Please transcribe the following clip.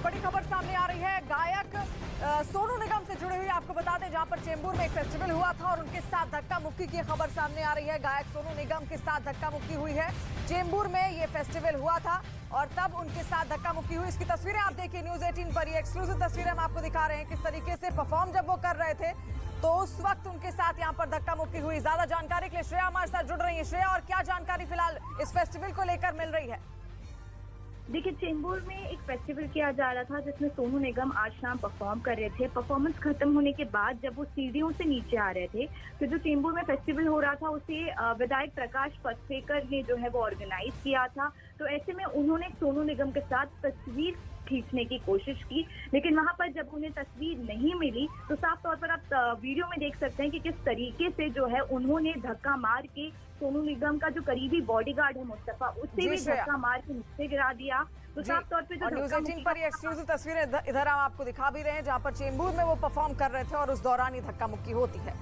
बड़ी खबर सामने आ रही है गायक सोनू निगम से जुड़ी हुई। आपको बता दें जहां पर चेंबूर में एक फेस्टिवल हुआ था और उनके साथ धक्का मुक्की की खबर सामने आ रही है। गायक सोनू निगम के साथ धक्का मुक्की हुई है। चेंबूर में ये फेस्टिवल हुआ था और तब उनके साथ धक्का मुक्की हुई। इसकी तस्वीरें आप देखिए न्यूज 18 पर। ये एक्सक्लूसिव तस्वीरें हम आपको दिखा रहे हैं किस तरीके से परफॉर्म जब वो कर रहे थे तो उस वक्त उनके साथ यहाँ पर धक्का मुक्की हुई। ज्यादा जानकारी के लिए श्रेया हमारे साथ जुड़ रही है। श्रेया, और क्या जानकारी फिलहाल इस फेस्टिवल को लेकर मिल रही है? देखिए, चेंबूर में एक फेस्टिवल किया जा रहा था जिसमें सोनू निगम आज शाम परफॉर्म कर रहे थे। परफॉर्मेंस खत्म होने के बाद जब वो सीढ़ियों से नीचे आ रहे थे तो जो चेंबूर में फेस्टिवल हो रहा था उसे विधायक प्रकाश पटसेकर ने जो है वो ऑर्गेनाइज किया था। तो ऐसे में उन्होंने सोनू निगम के साथ तस्वीर खींचने की कोशिश की, लेकिन वहां पर जब उन्हें तस्वीर नहीं मिली तो साफ तौर पर आप वीडियो में देख सकते हैं कि किस तरीके से जो है उन्होंने धक्का मार के सोनू निगम का जो करीबी बॉडीगार्ड है मुस्तफा, उससे भी धक्का मार के नीचे गिरा दिया। तो साफ तौर पर जो न्यूज 18 पर ये एक्सक्लूसिव तस्वीरें इधर हम आपको दिखा भी रहे हैं जहां पर चेंबूर में वो परफॉर्म कर रहे थे और उस दौरान ही धक्का मुक्की होती है।